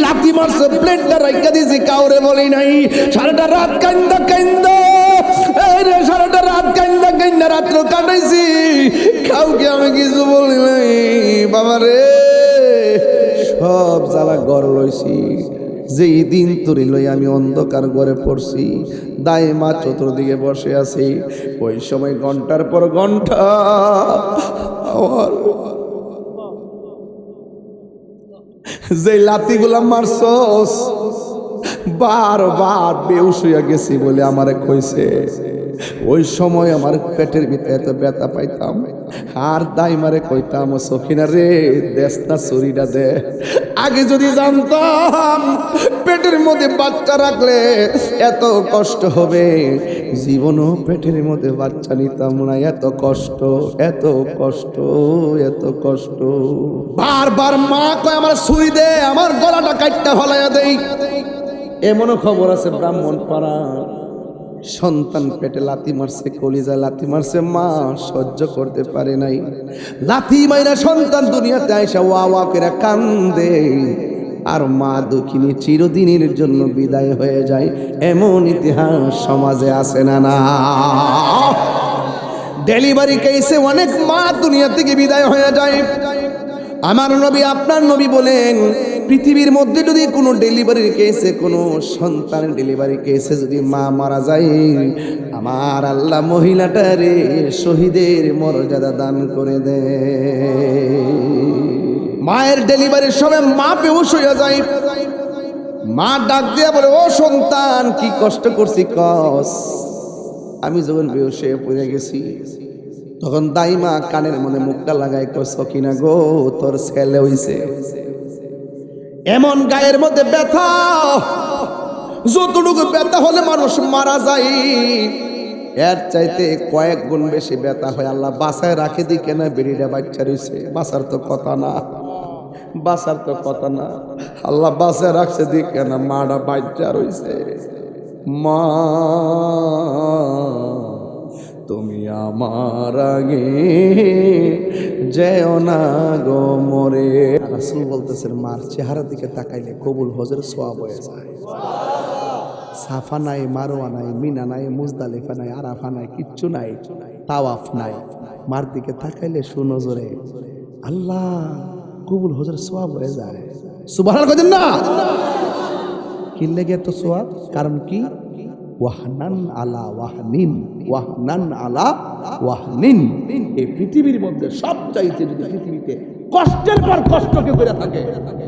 লাথি মারছে, প্লেটটা রাইখা দিছি, কাউরে বলি নাই। সারাটা রাত কান্দা কান্দা, এই রে সারাটা রাত কান্দা কান্দা রাত্র কাটাইছি, কাউকে আমি কিছু বলি নাই বাবা রে। সব জ্বালা ঘর লইছি, যেই দিন তোরে লই আমি অন্ধকার ঘরে পড়ছি, দায় মা চতুর্দিকে বসে আছি। ওই সময় ঘন্টার পর ঘন্টা আমার যে লাতিগুলা মারছস বারবার বেহুশ হইয়া গেছি বলে আমারে কইছে। ওই সময় আমার পেটের ভিতরে এত ব্যথা পাইতাম, আর দাইমারে কইতাম সখিনা রে দেশটা ছুরিটা দে। আগে যদি জানতাম পেটের মধ্যে বাচ্চা রাখলে এত কষ্ট হবে, জীবনও পেটের মধ্যে বাচ্চা নিতাম না। এত কষ্ট, এত কষ্ট, এত কষ্ট। বারবার মা কয় আমার ছুরি দে, আমার গলাটা কাটটা ফলাইয়া দেই। এমনও খবর আছে ব্রাহ্মণ পাড়া, সন্তান পেটে লাথি মারছে, কলিজায় লাথি মারছে, মা সহ্য করতে পারে নাই। লাথি মাইরা সন্তান দুনিয়াতে আইসা ওয়া ওয়া করে কান্দে, আর মা দুঃখিনী চিরদিনের জন্য বিদায় হয়ে যায়। এমন ইতিহাস সমাজে আছে না? না, ডেলিভারি কেসে অনেক মা দুনিয়া থেকে বিদায় হয়ে যায়। আমার নবী আপনার নবী বলেন, পৃথিবীর মধ্যে যদি কোনো ডেলিভারির কেসে, কোনো সন্তানের ডেলিভারি কেসে যদি মা মারা যায়, আমার আল্লাহ মহিলাটারে শহীদের মর্যাদা দান করে দেয়। মায়ের ডেলিভারির সময় মা বেহুশ হইয়া যায়, মা ডাক দিয়া বলে, ও সন্তান কি কষ্ট করছি কস। আমি যখন বেহুশ হয়ে পড়ে গেছি, তখন দাইমা কানের মধ্যে মুখটা লাগাই কয়, সকিনা গো তোর ছেলে হইছে। এমন গায়ের মধ্যে ব্যথা, যতটুকু ব্যথা হলে মানুষ মারা যায়, এর চাইতে কয়েক গুণ বেশি ব্যথা হয়। আল্লাহ বাসায় রাখে দি কেন, বেরিটা বাচ্চা রয়েছে, বাসার তো কথা না, বাসার তো কথা না। আল্লাহ বাসায় রাখছে দি কেন, মাটা বাচ্চা রয়েছে। মা তুমি আমার আগে যেও না গো মরে। রাসূল বলতেছেন, মার চেহারা দিকে তাকাইলে কবুল হজের সওয়াব হয়ে যায়। সাফা নাই, মারওয়া নাই, মিনা নাই, মুজদালিফা নাই, আরাফা নাই, কিচ্ছু নাই, তাওয়াফ নাই। মার দিকে তাকাইলে সুনজরে আল্লাহ কবুল হজের সওয়াব হয়ে যায়। সুবহানাল্লাহ কইতেন না? কি লেগে তো সওয়াব? কারণ কি? ওয়াহনান আলা ওয়াহনিন, ওয়াহনান আলা ওয়াহনিন। এই পৃথিবীর মধ্যে সব চাইতে যদি পৃথিবীতে কষ্টের পর কষ্টকে করে থাকে,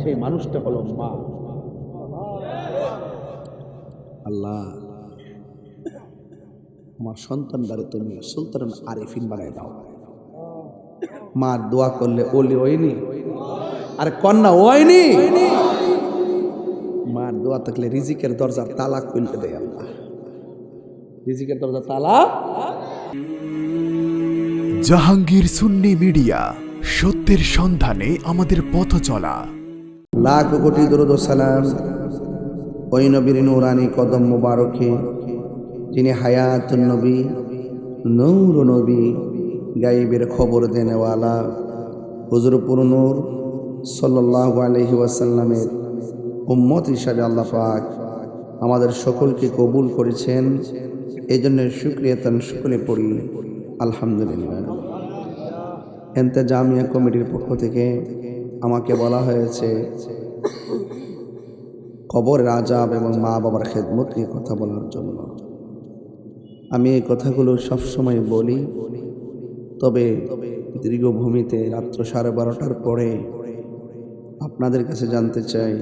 সেই মানুষটা হলো মা। আল্লাহ আমার সন্তানদারে তুমি সুলতানুল আরিফিন বানাই দাও। মা দোয়া করলে ওলি হয়নি, আর কন্যা হয়নি। মার দোয়া থাকলে রিজিকের দরজার তালা খুলতে দেয় আল্লাহ, রিজিকের দরজা তালা। জাহাঙ্গীর সুন্নি মিডিয়া, সত্যের সন্ধানে আমাদের পথ চলা। লাখ কোটি দরুদ ও সালাম ওই নবীর নূরানি কদম মুবারকে, যিনি হায়াতুন নবী, নূর নবী, গায়েবের খবর দেনেওয়ালা হুজুর পুর নূর সাল্লাল্লাহু আলাইহি ওয়াসাল্লামের উম্মত হিসাবে আল্লাহ পাক আমাদের সকলকে কবুল করেছেন। এই জন্য শুকরিয়াতান সকলে পড়ি আলহামদুলিল্লাহ। ইন্তেজামিয়া কমিটির পক্ষ থেকে আমাকে বলা হয়েছে কবরের আযাব এবং মা বাবার খেদমত নিয়ে কথা বলার জন্য। আমি এই কথাগুলো সবসময় বলি, তবে দীর্ঘভূমিতে রাত্র 12:30টার পরে আপনাদের কাছে জানতে চাই,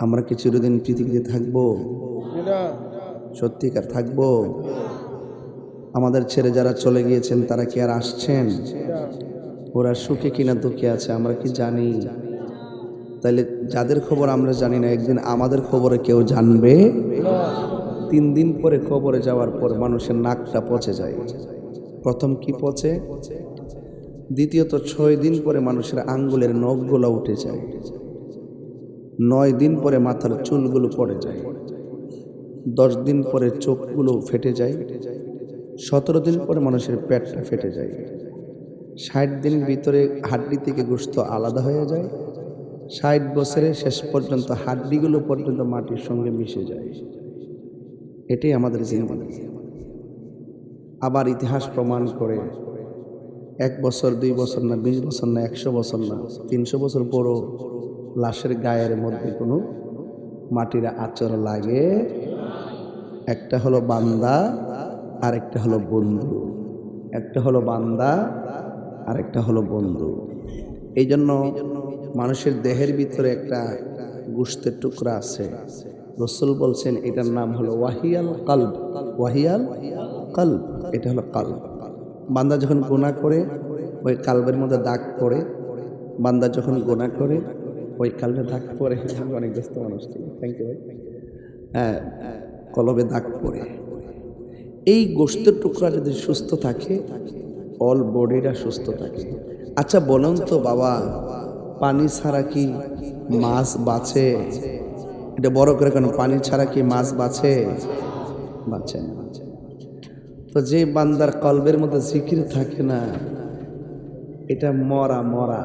আমরা কি চিরদিন পৃথিবীতে থাকবো? সত্যিকার থাকবো? আমাদের ছেড়ে যারা চলে গিয়েছেন তারা কি আর আসছেন? ওরা সুখে কিনা দুঃখে আছে আমরা কি জানি? তাইলে যাদের খবর আমরা জানি না, একদিন আমাদের খবরে কেউ জানবে। 3 দিন পরে খবরে যাওয়ার পর মানুষের নাকটা পচে যায়। প্রথম কি পচে, দ্বিতীয়ত 6 দিন পরে মানুষের আঙ্গুলের নখগুলো উঠে যায়, 9 দিন পরে মাথার চুলগুলো পড়ে যায়, 10 দিন পরে চোখগুলো ফেটে যায়, 17 দিন পরে মানুষের পেটটা ফেটে যায়, 60 দিন ভিতরে হাড্ডি থেকে গোশত আলাদা হয়ে যায়, 60 বছরের শেষ পর্যন্ত হাড্ডিগুলো পর্যন্ত মাটির সঙ্গে মিশে যায়। এটাই আমাদের জিন্দেগি। আবার ইতিহাস প্রমাণ করে 1 বছর 2 বছর না 20 বছর না 100 বছর না 300 বছর পরও লাশের গায়ের মধ্যে কোনো মাটির আচর লাগে। একটা হলো বান্দা আর একটা হলো বন্ধু, একটা হলো বান্দা আর একটা হলো বন্ধু। এই জন্য মানুষের দেহের ভিতরে একটা গোশতের টুকরা আছে, রাসূল বলছেন এটার নাম হলো ওয়াহিয়াল কলব। ওয়াহিয়াল কলব, এটা হলো কলব। বান্দা যখন গুনাহ করে ওই কলবের মধ্যে দাগ পড়ে, বান্দা যখন গুনাহ করে ওই কলবে দাগ পড়ে। অনেক ব্যস্ত মানুষ, থ্যাংক ইউ ভাই। হ্যাঁ, কলবে দাগ পড়ে। এই গোশতের টুকরা যদি সুস্থ থাকে, অল বডিটা সুস্থ থাকে। আচ্ছা বলুন তো বাবা, পানি ছাড়া কি মাছ বাঁচে? এটা বড় করে কেন, পানি ছাড়া কি মাছ বাঁচে? বাঁচে না। তো যে বান্দার কলবের মধ্যে জিকির থাকে না, এটা মরা মরা।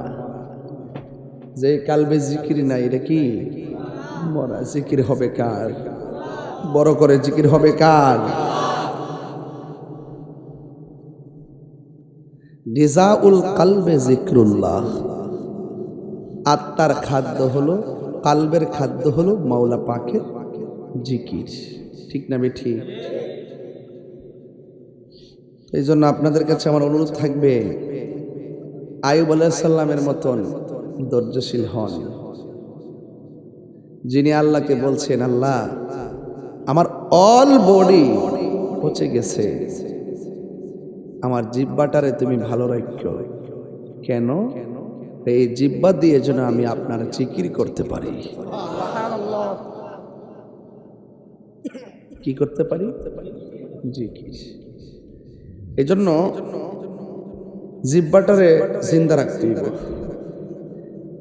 যে কলবে জিকির নাই, এটা কি মরা। জিকির হবে কার? বড় করে জিকির হবে কার? গিজাউল কলবে জিক্রুল্লাহ। আত্মার খাদ্য হলো, কলবের খাদ্য হলো মাওলা পাকের জিকির। ঠিক না বেঠি? এই জন্য আপনাদের কাছে আমার অনুরোধ থাকবে, আইয়ুব আলাইহিস সালামের মতন ধৈর্যশীল হন, যিনি আল্লাহকে বলছেন, আল্লাহ আমার অল বডি পচে গেছে, আমার জিহ্বাটারে তুমি ভালো রাখো। কেন? এই জিহ্বা দিয়ে যেন আমি আপনার জিকির করতে পারি। কি করতে পারি? জিকির। এই জন্য জিহ্বাটারে জিন্দা রাখতে হবে।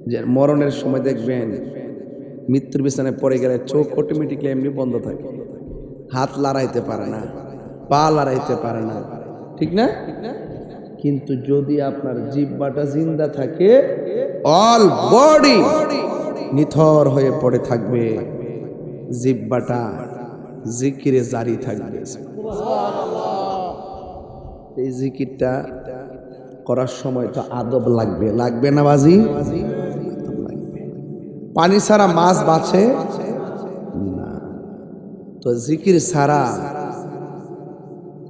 যে মরণের সময় দেখবেন মৃত্যুর বিছানায় পড়ে গেলে চোখ অটোমেটিকলি এমনি বন্ধ থাকে, হাত লড়াইতে পারে না, পা লড়াইতে পারে না, ঠিক না? কিন্তু যদি আপনার জিহ্বাটা জিন্দা থাকে, অল বডি নিথর হয়ে পড়ে থাকবে, জিহ্বাটা জিকিরে জারি থাকবে। এই জিকিরটা করার সময় তো আদব লাগবে, লাগবে না বাজি? পানি ছাড়া মাছ বাঁচে না, তো জিকির ছাড়া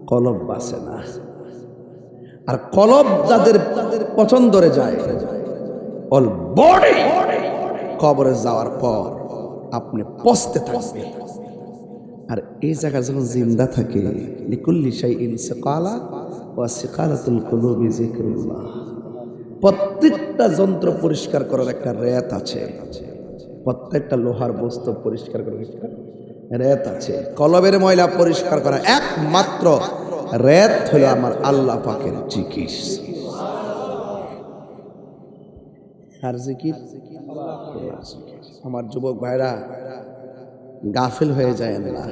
কলব বাঁচে না। আর কলব যাদের পছন্দরে যায়, অল বডি কবরে যাওয়ার পর আপনি পচতে থাকবে। আর এই জায়গা যখন জিন্দা থাকে, লিকুল্লি শাইইন সিকালা ওয়া সিকালাতুল কুলুবি যিকরুল্লাহ। প্রত্যেকটা যন্ত্র পরিষ্কার করার একটা রেত আছে, প্রত্যেকটা লোহার বস্তু পরিষ্কার করার একটা রেত আছে। কলবের ময়লা পরিষ্কার করা একমাত্র রেত হলো আমার আল্লাহ পাকের জিকির। আর জিকির আমার যুবক ভাইরা গাফিল হয়ে যায় না।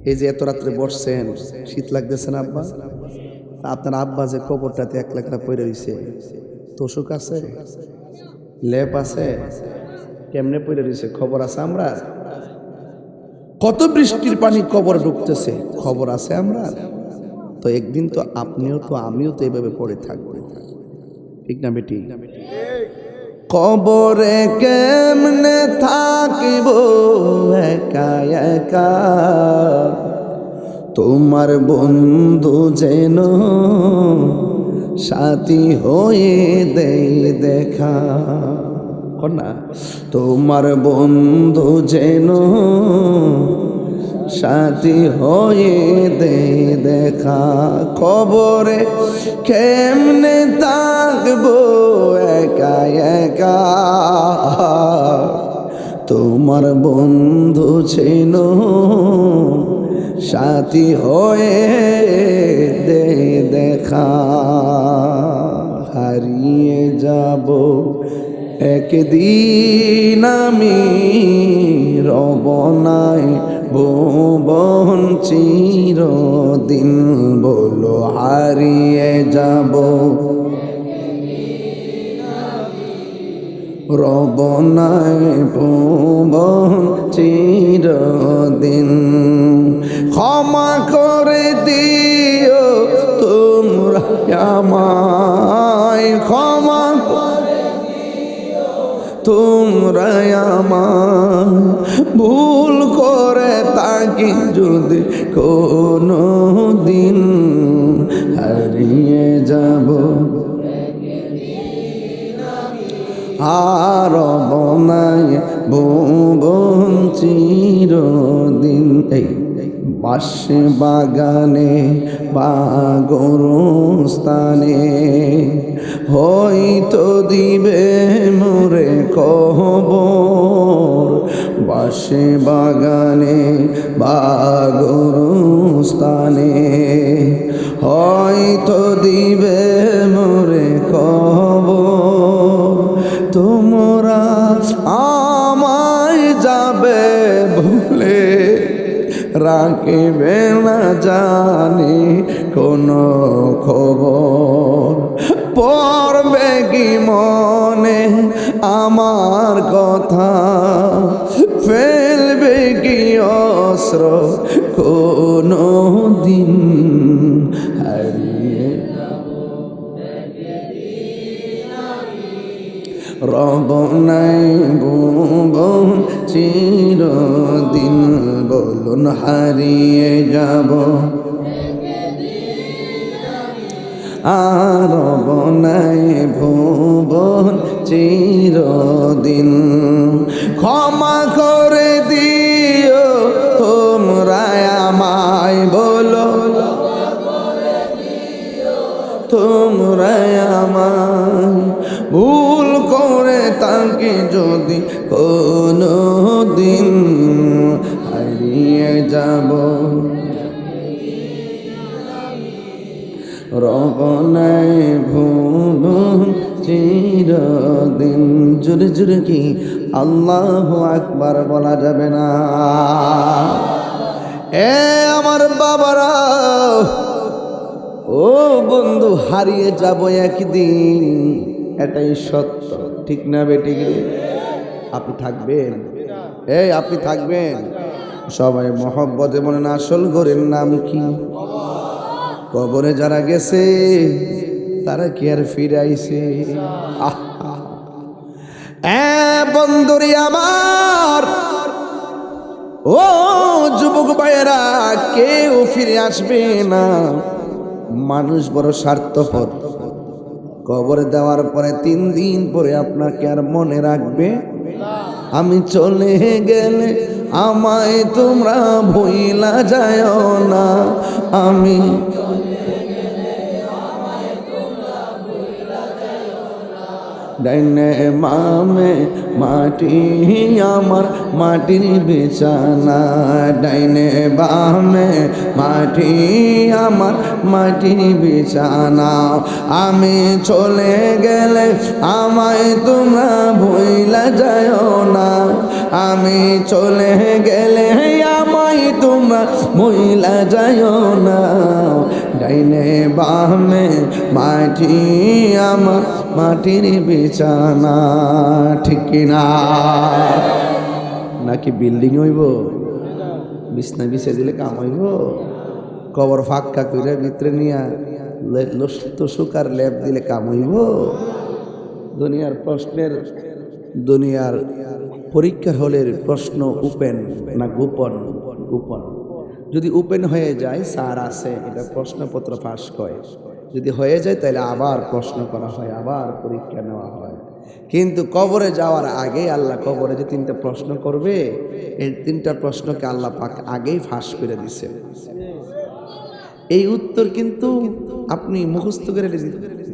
এই যে এত রাত্রে বসছেন, শীত লাগতেছে না আব্বা? আপনার আব্বা যে কবরটাতে এক লাখটা পড়ে রয়েছে, তোষক আছে, লেপ আছে, কেমনে পড়ে রয়েছে খবর আছে আমরা? কত বৃষ্টির পানি কবর ঢুকতেছে খবর আছে আমরা? তো একদিন তো আপনিও তো আমিও তো এইভাবে পড়ে থাকবো, ঠিক না বেটি? কবরে কেমনে থাকিব একা একা, তোমার বন্ধু যেন সাথী হয়ে দেয় দেখা। না, তোমার বন্ধু যেন সাথী হয়ে দেয় দেখা। কবরে কেমনে থাকবো একা একা, তোমার বন্ধু ছিল সাথী হয়ে দেয় দেখা। হারিয়ে যাব একদিন আমি, রব নাই ভুবন চিরদিন। বলো হারিয়ে যাব, রব নাই ভুবন চিরদিন। ক্ষমা করে দিও তোমরা আমায়, ক্ষমা তোমরা আমায়, ভুল করে তাকে যদি কোনো দিন হারিয়ে যাব আর বনায় ভুবন চিরদিন। এই বাসে বাগানে বা গোরস্থানে হয়তো দিবে মোরে কবর। বাসে বাগানে বা গোরস্থানে হয়তো দিবে মোরে কবর। তোমরা আমায় যাবে ভুলে, রাখিবে না জানি কোনো খবর। পড়বে কি মনে আমার কথা, ফেলবে কি অস্ত্র কোনো দিন হারিয়ে রব নাই ভুবন চিরদিন। বলুন হারিয়ে যাব আর রব নাই ভুবন চিরদিন। ক্ষমা করে দিও তোমরা আমায়, বলো তোমরা আমায়, ভুল করে তাকে যদি কোনো দিন হারিয়ে যাব রব নাই ভুবন চিরদিন। জোরে জোরে কি আল্লাহু আকবার বলা যাবে না? এ আমার বাবারা, ও বন্ধু, হারিয়ে যাব একদিন, এটাই সত্য, ঠিক না বেঠিক? আপনি থাকবেন, এই আপনি থাকবেন। সবাই মহব্বতে বলেন আসল ঘরের নাম কি? কবরে যারা গেছে তারা কি আর ফিরে আইছে? বন্ধুরি আমার, ও যুবক ভাইয়েরা, কেউ ফিরে আসবে না। মানুষ বড় স্বার্থপর। কবরে দেওয়ার পরে 3 দিন পরে আপনাকে আর মনে রাখবে? আমি চলে গেলে আমায় তোমরা ভুইলা যায় না, আমি ডাইনে মামে মাটি আমার মাটির বিছানা, ডাইনে বামে মাটি আমার মাটির বিছানা। আমি চলে গেলে আমায় তোমরা ভুইলা যায় না, আমি চলে গেলে আমায় তোমরা ভুইলা যায় না। ডাইনে বামে মাটি আমার মাটির বিছানা, ঠিক কিনা? নাকি বিল্ডিং হইব? বিছনা বিছে দিলে কাম হইব? কবর ফাঁকা করে ভিতরে নিয়ে সুকার লেপ দিলে কাম হইব? দুনিয়ার প্রশ্নের, দুনিয়ার পরীক্ষার হলের প্রশ্ন ওপেন না গোপন? গোপন। যদি ওপেন হয়ে যায় স্যার আছে, এটা প্রশ্নপত্র পাস করে। যদি হয়ে যায় তাহলে আবার প্রশ্ন করা হয়, আবার পরীক্ষা নেওয়া হয়। কিন্তু কবরে যাওয়ার আগে আল্লাহ কবরে যে 3টা প্রশ্ন করবে, এই 3টা প্রশ্নকে আল্লাহ পাক আগেই ফাঁস করে দিছে। এই উত্তর কিন্তু আপনি মুখস্থ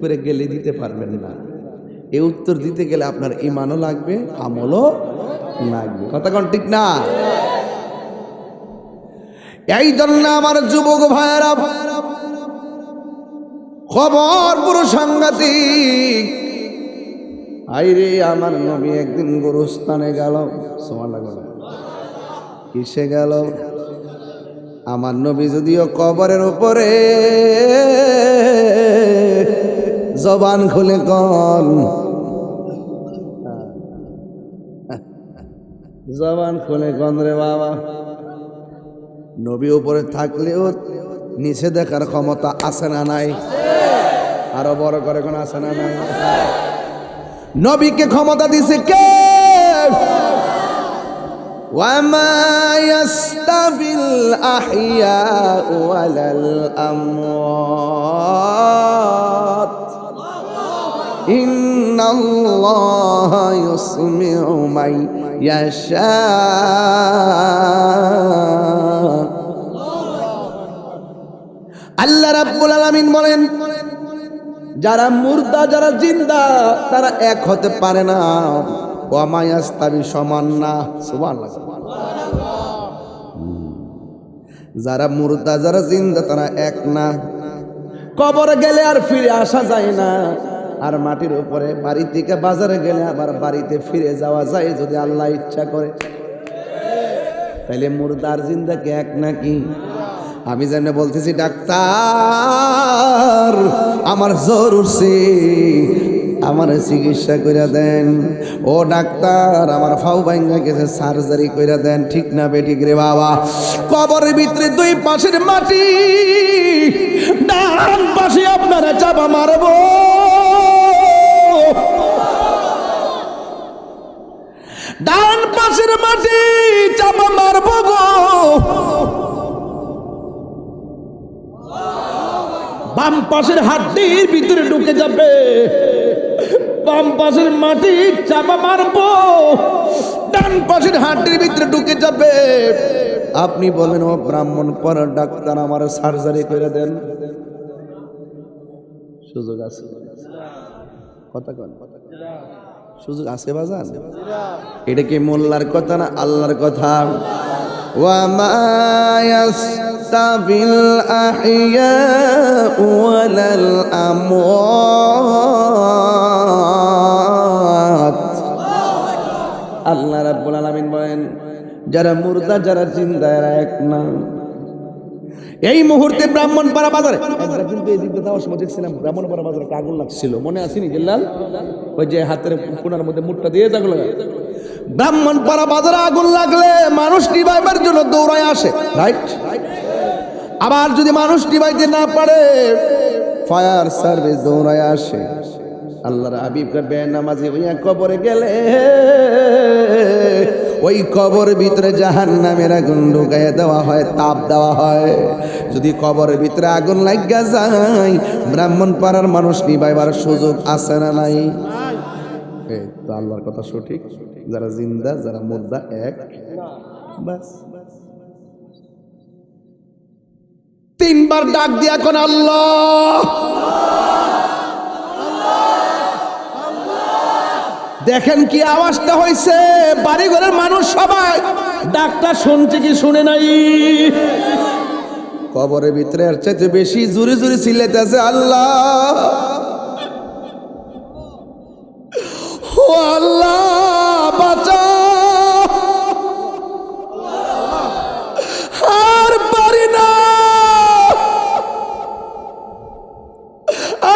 করে গেলে দিতে পারবেন না। এই উত্তর দিতে গেলে আপনার ঈমানও লাগবে, আমলও লাগবে। কথা কোন ঠিক না? এই জন্য আমার যুবক ভাইয়েরা, খবর পুরো সাংঘাতিক। আইরে আমার নবী একদিন গোরস্থানে গেল। সুবহানাল্লাহ। কিসে গেল? আমার নবী যদিও কবরের উপরে জবান খুলে কন, জবান খুলে গন্দ্রে বাবা, নবী উপরে থাকলেও নিচে দেখার ক্ষমতা আছে না নাই? আরো বড় করে কোন আছে না নাই? নবীকে ক্ষমতা দিছে কে? ওয়ামা ইয়াস্তাবিল আহইয়া ওয়ালাল আমওয়াত ইন্নাল্লাহা ইউসমিউ মান ইয়াশা। আল্লাহ রাব্বুল আলামিন বলেন, যারা মুর্দা যারা জিন্দা তারা এক হতে পারে না। ওয়ামা ইয়াস্তাবি সমান না। সুবহানাল্লাহ। যারা মুর্দা যারা জিন্দা তারা এক না। কবরে গেলে আর ফিরে আসা যায় না, আর মাটির উপরে বাড়ি থেকে বাজারে গেলে আবার বাড়িতে ফিরে যাওয়া যায় যদি আল্লাহ ইচ্ছা করে। তাইলে মুর্দার জিন্দাকে এক নাকি? আমি যেমন বলতেছি ডাক্তার আমার জ্বর উঠছে, আমার চিকিৎসা কইরা দেন। ও ডাক্তার আমার ফাউ ভাঙ্গা গেছে, সার্জারি কইরা দেন। ঠিক না বেঠিক রে বাবা? কবরের ভিতরে দুই পাশের মাটি, ডান পাশে আপনারা চাপা মারবো, ডান পাশের মাটি চাপা মারবো গো। বাম পাশের হাড্ডির ভিতরে ঢুকে যাবে, বাম পাশের মাটি চাপা মারবো, ডান পাশের হাড্ডির ভিতরে ঢুকে যাবে। আপনি বলেন, ও ব্রাহ্মণ পড়া ডাক্তার আমার সার্জারি করে দেন। সুযোগ আছে? কথা কন, সুযোগ আছে বাজান? এটা কি মোল্লার কথা না আল্লাহর কথা? ওয়ামা ইয়াস্তাবিল আহইয়া ওয়ালাল আমওয়াত। আল্লাহ রাব্বুল আলামিন বলেন, যারা মুর্দা যারা জিন্দা এরা এক না। এই মুহূর্তে ব্রাহ্মণপাড়া বাজারে একবার কিন্তু এই দিকে যাওয়ার সময় দেখছিলাম ব্রাহ্মণপাড়া বাজারে একটা আগুন লাগছিল, মনে আসেনি জেলাল? ওই যে হাতের কোনার মধ্যে মুঠটা দিয়ে আগুন লাগা। ব্রাহ্মণপাড়া বাজারে আগুন লাগলে মানুষ নিভাইবার জন্য দৌড়ায় আসে, রাইট? আবার যদি মানুষ নিভাইতে না পারে ফায়ার সার্ভিস দৌড়ায় আসে। আল্লাহর হাবিবকে বেনামাজি হইয়া কবরে গেলে ওই কবরের ভিতরে জাহান্নামের আগুন ঢুকাইয়া দেওয়া হয়, তাপ দেওয়া হয়। যদি কবরের ভিতরে আগুন লাগিয়া যায় ব্রাহ্মণপাড়ার মানুষ নিভাইবার সুযোগ আছে না নাই? তো আল্লাহর কথা সঠিক। যারা জিন্দা যারা মুর্দা এক। বাস তিনবার ডাক দিয়া কোন আল্লাহ। দেখেন কি আওয়াজটা হয়েছে, বাড়ি ঘরের মানুষ সবাই ডাকটা শুনছে কি শুনে নাই? কবরের ভিতরে এর চাইতে বেশি জোরে জোরে চিল্লাইতেছে আল্লাহ, ও আল্লাহ বাঁচা, আর পারি না,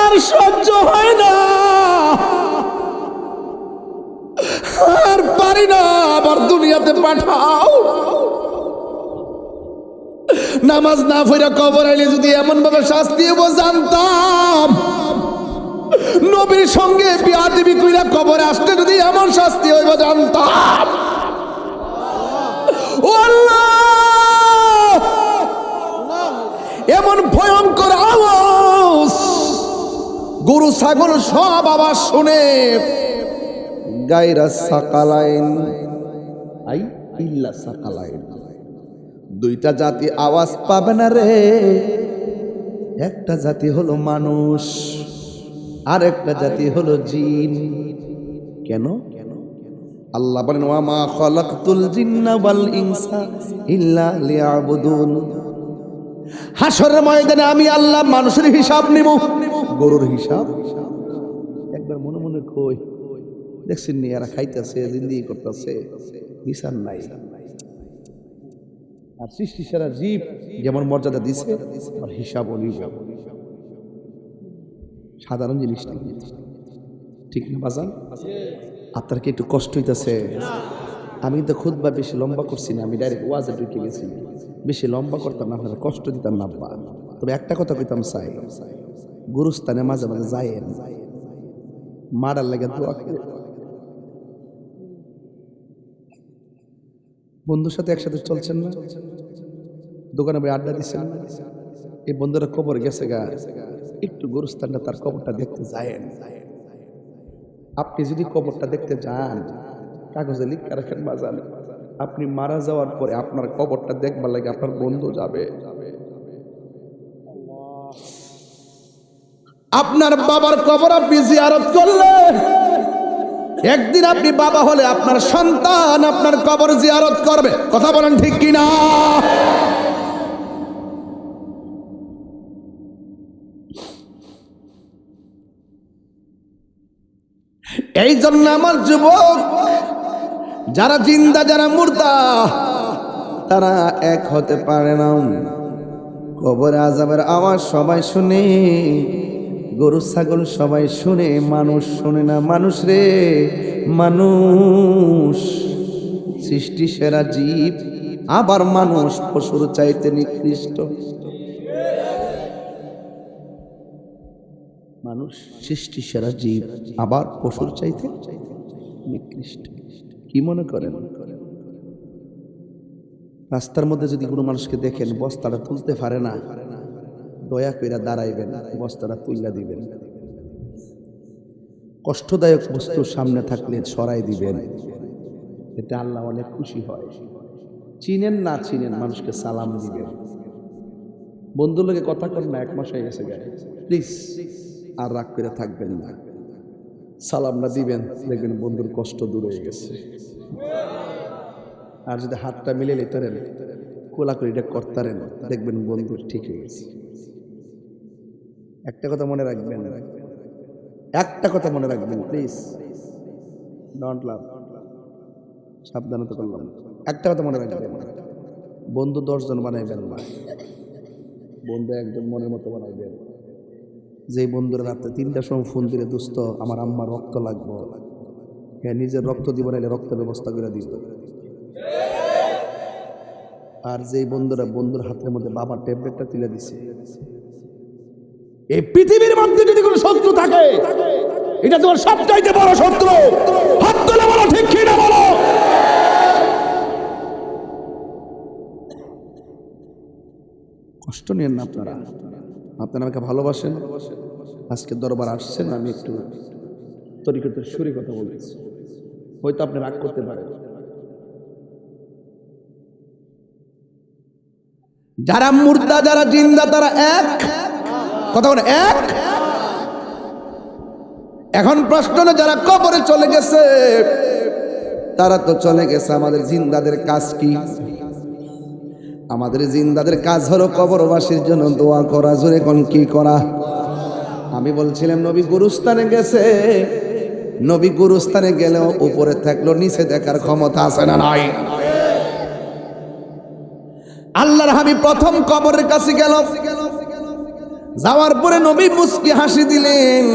আর সহ্য হয় না, আর পারি না, আবার দুনিয়াতে পাঠাও। নামাজ না পড়া কবর আইলে যদি এমন ভাবে শাস্তি হবো জানতাম, নবীর সঙ্গে বিয়াদবি কইরা কবরে আসলে যদি এমন শাস্তি হইব জানতাম। ও আল্লাহ, এমন ভয়ঙ্কর আওয়াজ গরু ছাগল সব আওয়াজ শুনে গায়রা সাকালাইন আই ইল্লা সাকালাইন, দুইটা জাতি আওয়াজ পাবে না রে। একটা জাতি হলো মানুষ আর একটা জাতি হলো জিন। কেন? আল্লাহ বলেন, ওয়া মা খালাকতুল জিন্না ওয়াল ইনসা ইল্লা লিয়াবুদুন। হাসরের ময়দানে আমি আল্লাহ মানুষের হিসাব নিব, গরুর হিসাব একবার মনে মনে কই দেখছেন নি, এরা খাইতেছে জিন্দিগি করতেছে, বিচার নাই। আর সৃষ্টি সারা জীব যেমন মর্যাদা দিছে আর হিসাবও নিব। সাধারণ জিনিস না, ঠিক না বাজান? আপনার কি একটু কষ্ট হইতেছে? আমি তো খুতবা বেশি লম্বা করছি না, আমি ডাইরেক্ট ওয়াজে ঢুকে গেছি। বেশি লম্বা করতাম না, আপনারা কষ্ট দিতাম না আব্বা। তবে একটা কথা কইতাম চাই, গুরুস্থানে মাঝে মাঝে যায়েন, মারার লাগে দোয়া করে। বন্ধুর সাথে একসাথে চলছেন না, দোকানে বই আড্ডা দিচ্ছেন না, এই বন্ধুরা কবর গেছে গা, একটু গুরুস্থানটা তার কবরটা দেখতে যায়েন। আপনি যদি কবরটা দেখতে যান, কাগজে লিখে রাখেন বাজান, আপনি মারা যাওয়ার পরে আপনার কবরটা দেখবার লাগে আপনার বন্ধু যাবে। আপনার বাবার কবর আপনি জিয়ারত করলে, একদিন আপনি বাবা হলে আপনার সন্তান আপনার কবর জিয়ারত করবে। কথা বলেন ঠিক কিনা? এই জন্য আমার যুবক যারা জিন্দা যারা মুর্দা তারা এক হতে পারে না। কবরে আযাবের আওয়াজ সবাই শুনে, গরু ছাগল সবাই শুনে, মানুষ শুনে না। মানুষ রে, মানুষ সৃষ্টি সেরা জীব, আবার মানুষ পশুর চাইতে নিকৃষ্ট। মানুষ সৃষ্টি সেরা জীব, আবার পশুর চাইতে নিকৃষ্ট। কি মনে করেন? রাস্তার মধ্যে যদি কোনো মানুষকে দেখেন বস্তাটা তুলতে পারে না, দয়া করে দাঁড়াইবেন, বস্তাটা তুইলা দিবেন। কষ্টদায়ক বস্তু সামনে থাকলে সরাই দিবেন, এতে আল্লাহ অনেক খুশি হয়। চিনেন না চিনেন মানুষকে সালাম দিবেন। বন্ধুর লোকে কথা কর না, 1 মাস হয়ে গেছে গায়ে, প্লিজ আর রাগ করে থাকবেন না, সালাম না দিবেন, দেখবেন বন্ধুর কষ্ট দূর হয়ে গেছে। আর যদি হাতটা মিলে লেতারেন, কোলাকুলিটা করতারেন, দেখবেন বন্ধু ঠিক হয়ে গেছে। একটা কথা মনে রাখবেন, একটা কথা মনে রাখবেন, প্লিজ ডোন্ট লাভ, সাবধানতা করলাম। একটা কথা মনে রাখবেন, বন্ধু 10 জন বানাইবেন না, বন্ধু একজন মনের মতো বানাইবেন। যে বন্ধুরা রাত্রে 3টার সময় ফোন দিলে, দোস্ত আমার আম্মার রক্ত লাগবো, হ্যাঁ নিজের রক্ত দিব নাইলে রক্তের ব্যবস্থা করে দিব। আর যেই বন্ধুরা বন্ধুর হাতের মধ্যে বাবার ট্যাবলেটটা তুলে দিছে, এই পৃথিবীর মধ্যে যদি কোনো শত্রু থাকে, এটা তোমার সবচাইতে বড় শত্রু। হাত তুলে বলো ঠিক কি না বলো। কষ্ট নিয়েন না আপনারা, আপনারা আমাকে ভালোবাসেন, আজকে দরবার আসছেন, আমি একটু তরিকতের সুরে কথা বলতেছি, হয়তো আপনি রাগ করতে পারেন। যারা মুর্দা যারা জিন্দা তারা এক, কথা বলে এক। এখন প্রশ্ন হলো যারা কবরে চলে গেছে তারা তো চলে গেছে, আমাদের জিন্দাদের কাজ কি? আমাদের জিন্দাদের কাজ হলো কবরবাসীর জন্য দোয়া করা। জোরে কোন কি করা? আমি বলছিলাম নবী গুরুস্থানে গেছে, নবী গুরুস্থানে গেলেও উপরে থাকলো, নিচে দেখার ক্ষমতা আছে না নাই? আল্লাহর হাবিব প্রথম কবরের কাছে গেল, যাওয়ার পরে নবী মুস্কি হাসি দিলেন।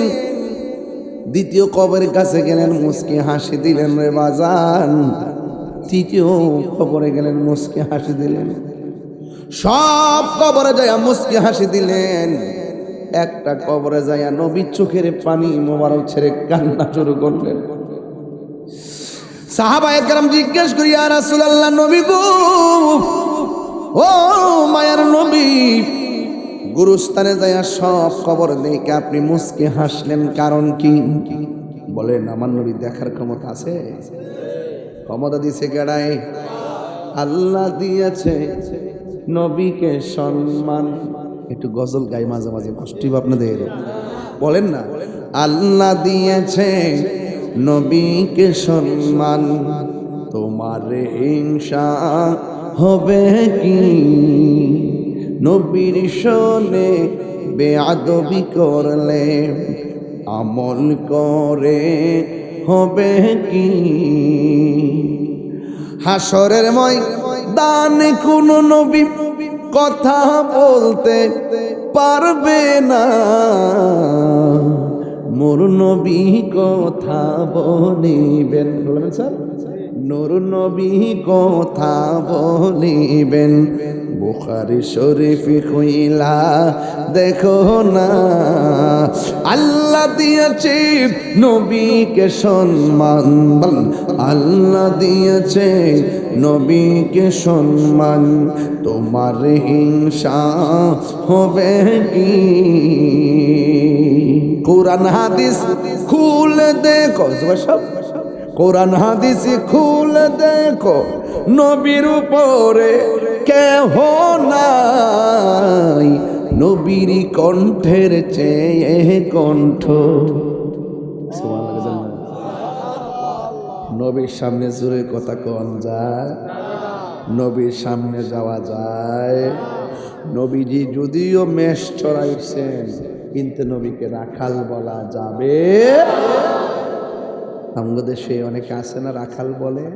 দ্বিতীয় কবরের কাছে গেলেন, মুস্কি হাসি দিলেন রে বাজান। তৃতীয় কবরে গেলেন, মুস্কি হাসি দিলেন। সব কবরে যাইয়া মুস্কি হাসি দিলেন, একটা কবরে যাইয়া নবী চোখের পানি মোবারক ছেড়ে কান্না শুরু করলেন। সাহাবায়ে কেরাম জিজ্ঞেস করি, ইয়া রাসূলুল্লাহ, নবী গো, ও মায়ার নবী, গুরুস্থানে যাইয়া সব কবর দেখে আপনি মুস্কি হাসলেন, কারণ কি? বলেন, আমার নবী দেখার ক্ষমতা আছে? ক্ষমতা দিয়েছে কেডায়? আল্লাহ দিয়েছে নবীকে সম্মান। একটু গজল গাই মাঝে মাঝে, কষ্ট আপনাদের, বলেন না, আল্লাহ দিয়েছে নবীকে সম্মান, তোমার হিংসা হবে কি? নবীর শোনে বেয়াদবি করলে আমল করে হবে কি? হাসরের ময়দানে কোন নবী কথা বলতে পারবে না, মোর নবী কথা বলিবেন। বলবেন স্যার, নূর নবী কথা বলিবেন বুখারী শরীফ কইলা দেখো না আল্লাহ দিয়েছে নবীকে সম্মান আল্লাহ দিয়েছে নবীকে সম্মান তোমার হিংসা হবে কি কোরআন হাদিস খুলে দেখো সব কোরআন হাদিস খুলে দেখো নবীর উপরে কেহ নাই নবীর কণ্ঠের চেয়ে কণ্ঠ নবীর সামনে জোরে কথা কোন যায় নবীর সামনে যাওয়া যায় নবীজি যদিও মেষ চড়াইছেন কিন্তু নবীকে রাখাল বলা যাবে আমাদের দেশে অনেকে আছে না রাখাল বলে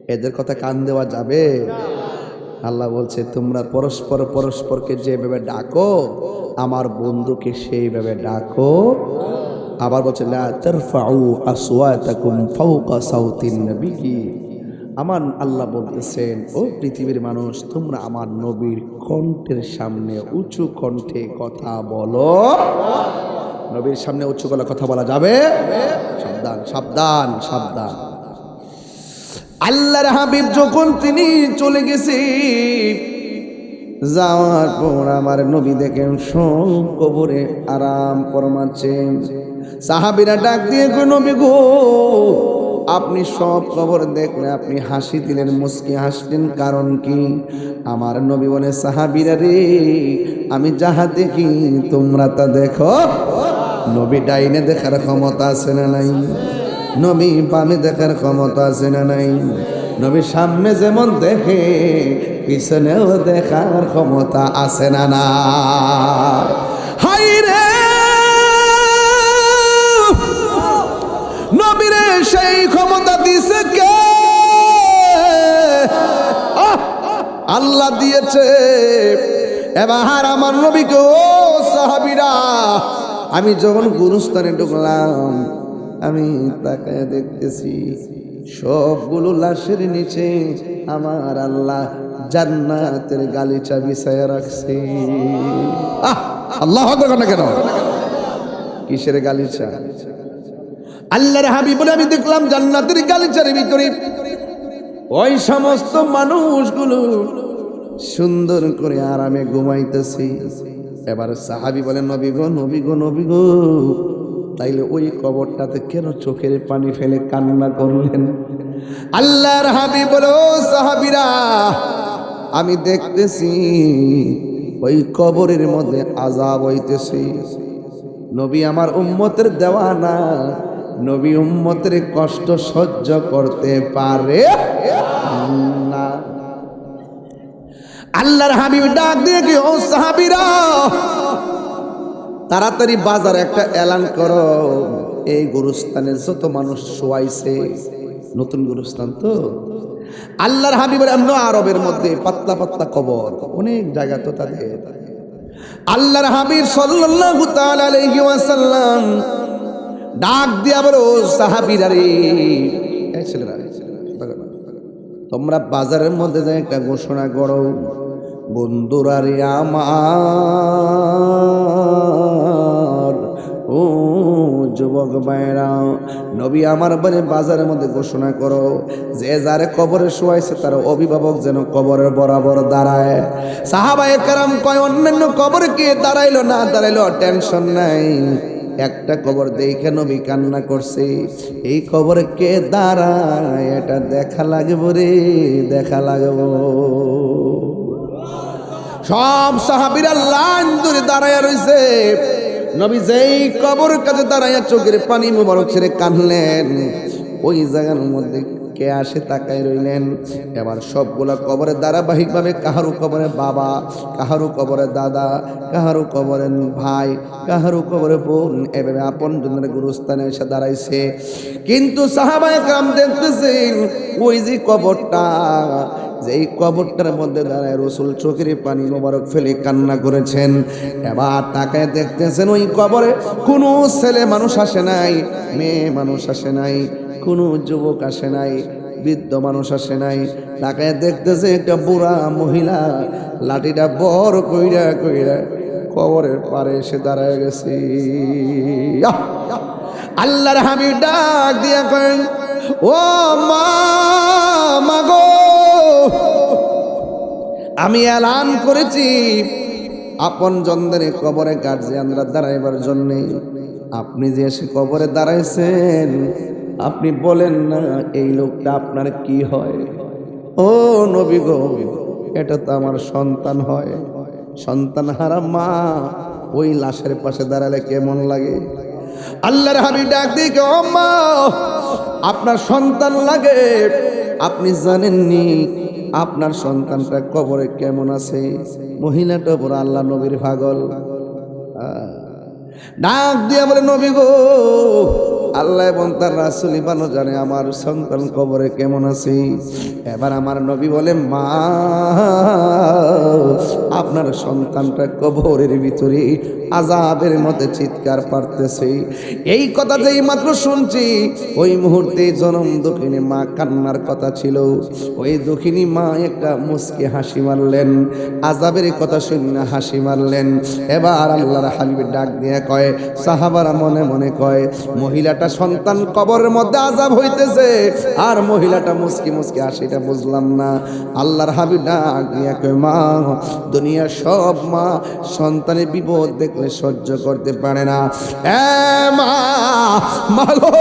এদের কথা কান দেওয়া যাবে আল্লাহ বলছে তোমরা পরস্পর পরস্পরকে যেভাবে ডাকো আমার বন্ধুকে সেইভাবে ডাকো আবার বলছে লা তারফাউ আসওয়াতাকুম ফাওকা সাউতিন নবী আমার আল্লাহ বলতেছেন ও পৃথিবীর মানুষ তোমরা আমার নবীর কণ্ঠের সামনে উঁচু কণ্ঠে কথা বলো নবীর সামনে উচ্চ গলায় কথা বলা যাবে সাবধান সাবধান সাবধান আল্লাহর হাবিব যখন তিনি চলে গেছে যাওয়ার পর আমার নবী দেখেন সব কবরে আরাম ফরমাচ্ছেন সাহাবীরা ডাক দিয়ে কই নবী গো আপনি সব কবর দেখলে আপনি হাসি দিলেন মুস্কি হাসলেন কারণ কি আমার নবী বলে সাহাবীরা রে আমি যাহা দেখি তোমরা তা দেখো নবী ডাইনে দেখার ক্ষমতা আছে না নাই নবী বামে দেখার ক্ষমতা আছে না নাই নবী সামনে যেমন দেখে পিছনেও দেখার ক্ষমতা আছে না না হাই রে নবীরে সেই ক্ষমতা দিছে কে আল্লাহ দিয়েছে এবার আমার নবীকে ও সাহাবীরা আমি যখন গুরুস্থানে ঢুকলাম আমি তাকায় দেখতেছি সবগুলো লাশের নিচে আমার আল্লাহ জান্নাতের গালিচা বিছায়া রাখছে আল্লাহু আকবার না কেন কিসের গালিচা আল্লাহর হাবিব বলে আমি দেখলাম জান্নাতের গালিচার ভিতরে ওই সমস্ত মানুষগুলো সুন্দর করে আরামে ঘুমাইতেছে এবার সাহাবী বলেন নবী গো নবী গো নবী গো তাইলে ওই কবরটাতে কেন চোখের পানি ফেলে কান্না করলেন আল্লাহর হাবিব বলে ও সাহাবীরা আমি দেখতেছি ওই কবরের মধ্যে আযাব হইতেছে নবী আমার উম্মতের দেওয়ানা নবী উম্মতের কষ্ট সহ্য করতে পারে না আল্লাহর হাবিব ডাক দিয়ে কি ও সাহাবীরা তাড়াতাড়ি বাজার একটা এলান করো এই গুরুস্থানের যত মানুষ শোয়াইছে নতুন গুরুস্থান তো আল্লাহর হাবিবের এমন আরবের মধ্যে পাতলা পাতলা কবর অনেক জায়গা তো তাদের আল্লাহর হাবিব সাল্লাল্লাহু তাআলা আলাইহি ওয়াসাল্লাম ডাক দিয়া বলো সাহাবীরা রে এই ছেলেরা তোমরা বাজারের মধ্যে যাই একটা ঘোষণা করো বন্ধুরা রে আমার ও যুবক ভাইরা নবী আমার বলে বাজারের মধ্যে ঘোষণা করো যে যারে কবরে শোয়াইছে তার অভিভাবক যেন কবরের বরাবর দাঁড়ায় সাহাবায়ে কেরাম কয় অন্যান্য কবরে কে দাঁড়াইলো না দাঁড়াইলো টেনশন নাই একটা কবর দেখে নবী কান্না করছে এই কবরে কে দাঁড়ায় এটা দেখা লাগবে রে দেখা লাগবে সব সাহাবীরা লাইন ধরে দাঁড়ায় রইছে নবী যেই কবর কাছে দাঁড়াইয়া চোখের পানি মোবারক ছেড়ে কাঁদলেন ওই জায়গার মধ্যে কে আসে তাকায় রইলেন এবার সবগুলা কবরে ধারাবাহিকভাবে কাহারু কবরে বাবা কাহারু কবরে দাদা কাহারু কবরে ভাই কাহারু কবরে বোন এভাবে আপন জনের গুরুস্থানে এসে দাঁড়াইছে কিন্তু সাহাবায়ে কেরাম দেখতেছেন ওই যে কবরটা যেই কবরটার মধ্যে দাঁড়ায় রাসূল চোখের পানি মোবারক ফেলে কান্না করেছেন এবার তাকায় দেখতেছেন ওই কবরে কোনো ছেলে মানুষ আসে নাই মেয়ে মানুষ আসে নাই কোনো যুবক আসে নাই, বৃদ্ধ মানুষ আসে নাই। তাকায় দেখতেছে একটা বুড়া মহিলা লাঠিটা বড় কইরা কইরা কবরের পারে এসে দাঁড়ায় গেছে। আল্লাহর হাবিব ডাক দিয়া করেন, ও মা মাগো, আমি এলান করেছি আপন জনদের কবরে গার্জিয়ানরা দাঁড়াইবার জন্য। আপনি যে এসে কবরে দাঁড়াইছেন, আপনি বলেন না এই লোকটা আপনার কি হয়? ও নবী গো, এটা তো আমার সন্তান হয়। সন্তান হারা মা ওই লাশের পাশে দাঁড়ালে কেমন লাগে? আল্লাহর হাবিব ডাক দিয়ে, ও মা, আপনার সন্তান লাগে, আপনি জানেননি আপনার সন্তানটা কবরে কেমন আছে? মহিলাটা পুরো আল্লাহ নবীর পাগল। ডাক দিয়া বলে, নবী গো, আল্লাহ এবং তার রাসূলই ভালো জানে আমার সন্তান কবরে কেমন আছে। এবার আমার নবী বলে, মা, আপনার সন্তানটা কবরের ভিতরে আযাবের মধ্যে চিৎকার পারতেছে। এই কথা যেই মাত্র শুনছি, ওই মুহূর্তে জনম দুঃখিনী মা কান্নার কথা ছিল। ওই দুঃখিনী মা একটা মুচকি হাসি মারলেন, আযাবের কথা শুনে হাসি মারলেন। এবার আল্লাহর হাবিব ডাক দিয়ে কয়, সাহাবারা মনে মনে কয়, মহিলাটা সন্তান কবরের মধ্যে আযাব হইতেছে, আর মহিলাটা মুচকি মুচকি হাসিটা বুঝলাম না। আল্লাহর হাবিব ডাক দিয়ে কয়, মা, দুনিয়ার সব মা সন্তানের বিপদ দেখলে সহ্য করতে পারে না। মা মাগো,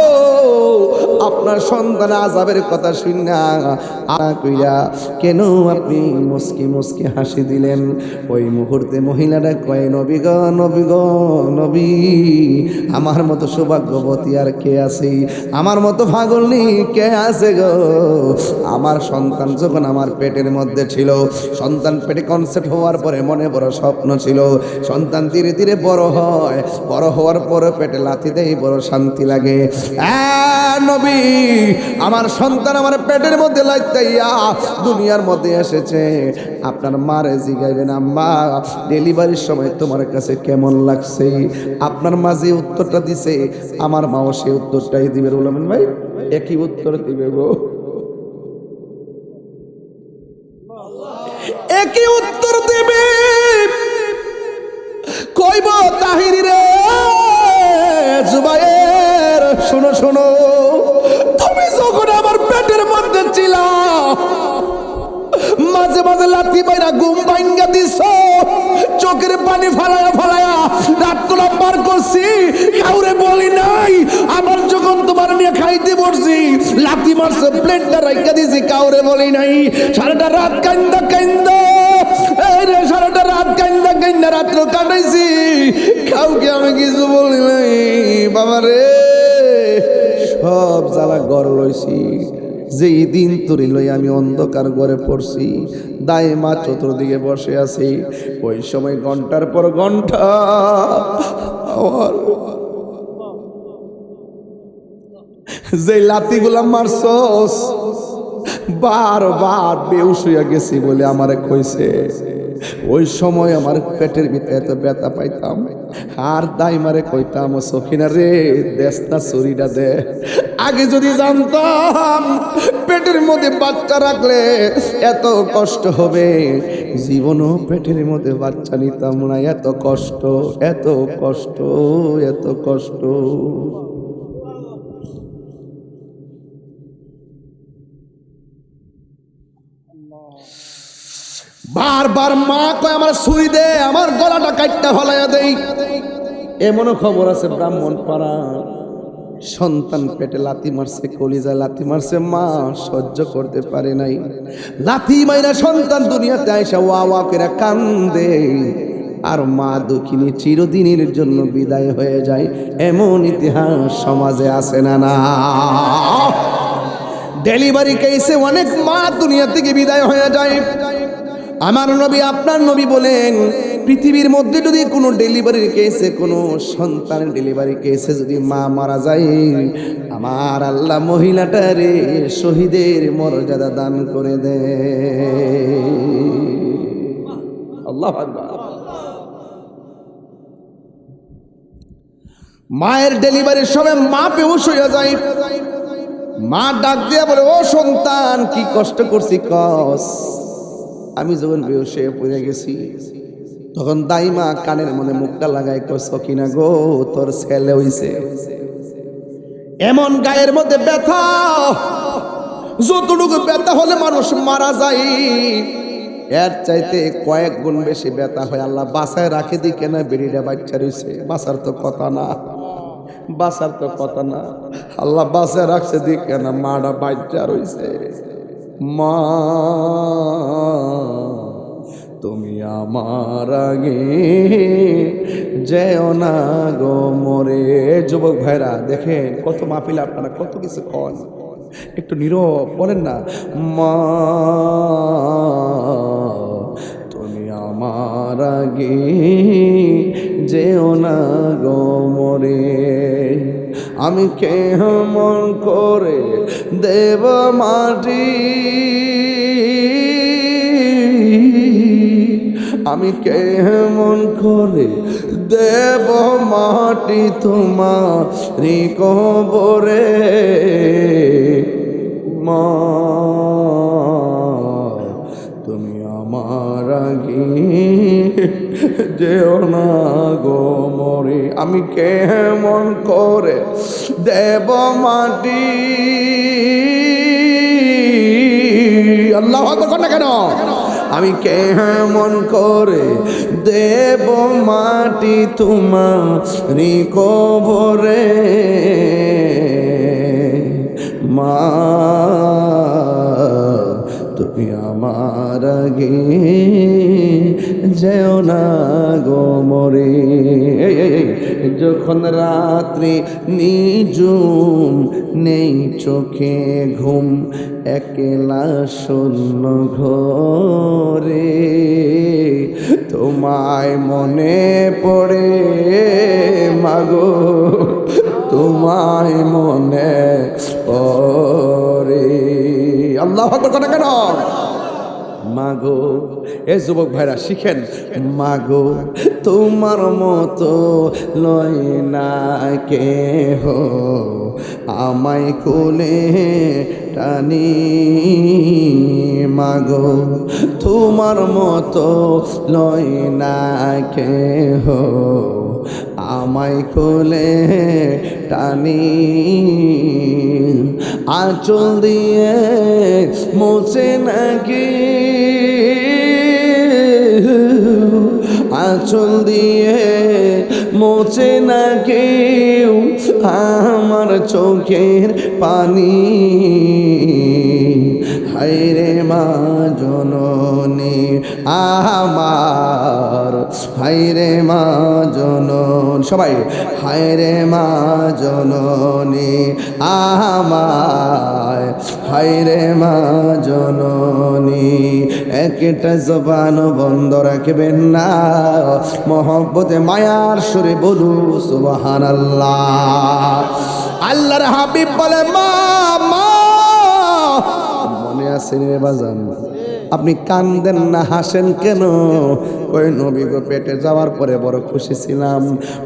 আপনার সন্তান আযাবের কথা শুনা কইরা কেন আপনি মুচকি মুচকি হাসি দিলেন? ওই মুহূর্তে মহিলাটা কয়, নবী গো, নবী গো, নবী, আমার মতো সৌভাগ্যবতী আর কে আছে? আমার মতো পাগলনি কে আছে গো? আমার সন্তান যখন আমার পেটের মধ্যে ছিল, সন্তান পেটে কনসেপ্ট হওয়ার পরে মনে বড় স্বপ্ন ছিল, সন্তান ধীরে ধীরে বড় হয়, বড় হওয়ার পরে পেটে লাথি দেয়, বড় শান্তি লাগে। নবী, আমার সন্তান আমার পেটের মধ্যে লাইতাইয়া দুনিয়ার মধ্যে এসেছে। আপনার মারে জিগাইবেন, আম্মা, ডেলিভারির সময় তোমার কাছে কেমন লাগছে? আপনার মা যে উত্তরটা দিছে, আমার মাও সেই উত্তরটাই দিবে। বললেন ভাই, একই উত্তর দিবে গো, একই উত্তর দেবে। কইব, তাহিরি রে, জুবায়ের, শোনো শোনো, তুমি যখন আমার পেটের মধ্যে ছিলা, মাঝে মাঝে লাথি বাইরা ঘুম ভাঙ্গা দিছ, চোখের পানি ফালায়া ফালায়া রাত গুলা পার করছি, কাউরে বলি নাই। আবার যখন তোমার নিয়ে খাইতে বসছি, লাথি মারছে, প্লেটটা রাইখা দিছি, কাউরে বলি নাই। সারাটা রাত কান্দা কান্দা, এই রে, সারাটা রাত কান্দা কান্দা রাত্র কাটাইছি, কাউকে আমি কিছু বলি নাই। বাবা রে, সব জ্বালা গড় লইছি। যেই দিন তোরে লই আমি অন্ধকার ঘরে পড়ছি, দায়ে মা চতুর্দিকে বসে আছি, ওই সময় ঘন্টার পর ঘন্টা আমার যে লাতিগুলা মারছস, বারবার বেহুশ হইয়া গেছি বলে আমারে কইছে। ওই সময় আমার পেটের ভিতরে এত ব্যথা পাইতাম, আর দাই মারে কইতাম, সখিনা রে, দেশটা ছুরিটা দে। আগে যদি জানতাম পেটের মধ্যে বাচ্চা রাখলে এত কষ্ট হবে, জীবনও পেটের মধ্যে বাচ্চা নিতাম না। এত কষ্ট, এত কষ্ট, এত কষ্ট। বারবার মা কয়, আমার ছুরি দে, আমার গলাটা কাটটা ফলাইয়া দেই। এমনও খবর আছে ব্রাহ্মণ পাড়া, সন্তান পেটে লাথি মারছে, কলিজায় লাথি মারছে, মা সহ্য করতে পারে নাই, লাথি মাইরা সন্তান দুনিয়াতে আইসা ওয়া ওয়া করে কান্দে, আর মা দুঃখিনী চিরদিনের জন্য বিদায় হয়ে যায়। এমন ইতিহাস সমাজে আছে না? না, ডেলিভারি কেসে অনেক মা দুনিয়া থেকে বিদায় হয়ে যায়। আমার নবী, আপনার নবী বলেন, পৃথিবীর মধ্যে যদি কোনো ডেলিভারির কেসে, কোনো সন্তানের ডেলিভারি কেসে যদি মা মারা যায়, আমার আল্লাহ মহিলাটারে শহীদের মর্যাদা দান করে দেয়। আল্লাহু আকবার। মায়ের ডেলিভারির সময় মা বেহুশ হয়ে যায়, মা ডাক দিয়া বলে, ও সন্তান, কি কষ্ট করছি কস। আমি যখন বেহুশ হয়ে পড়ে গেছি, তখন দাইমা কানের মনে মুখটা লাগাই কয়, সকিনা গো, তোর ছেলে হইছে। এমন গায়ের মধ্যে ব্যথা, যতটুকু ব্যথা হলে মানুষ মারা যায়, এর চাইতে কয়েক গুণ বেশি ব্যথা হয়। আল্লাহ বাসায় রাখে দি কেন, বেরিটা বাচ্চা রয়েছে, বাসার তো কথা না, বাসার তো কথা না। আল্লাহ বাসায় রাখছে দি কেন, মাটা বাচ্চা রয়েছে। মা তুমি আমার আগে যেও না গো মরে। যুবক ভাইরা দেখেন কত মাহফিল, আপনারা কত কিছু কন, একটু নীরব বলেন না, মা তুমি আমার আগে যেও না গো মরে। আমি কেমন করে দেব মাটি, আমি কেমন করে দেব মাটি তোমারি কবরে। মা তুমি আমার আগে যেও না গো মরে। আমি কেমন করে দেব মাটি, আল্লাহু আকবার না কেন, আমি কেমন করে দেব মাটি তোমারি কবরে। মা তুমি আমার আগে যেও না গো মরে। যখন রাত্রি নিঝুম, নেই চোখে ঘুম, একলা শূন্য ঘরে, তোমায় মনে পড়ে মাগো, তোমায় মনে পড়ে। আল্লাহু আকবার কথা কেন, মাগো। এ যুবক ভাইরা শিখেন, মাগো তোমার মতো লয় না কেহ, আমায় কোলে টানি। মাগো তোমার মতো লয় না কেহ, আমায় কোলে টানি। আঁচল দিয়ে মোছে নাকি, আঁচল দিয়ে মোছে না কেউ আমার চোখের পানি। হায়রে মা জননী আমার, হায়রে মা জননী, সবাই হায়রে মা জননী আমার, হায়রে মা জননী। একটা জবান বন্ধ রাখবেন না, মহব্বতে মায়ার সুরে বলু সুবহানাল্লাহ। আল্লাহর হাবিব বলে, মা মা, মনে আছে রে বাজান, আপনি কান্দেন না, হাসেন কেন? ওই নবী গো পেটে যাওয়ার পরে বড় খুশি ছিলাম,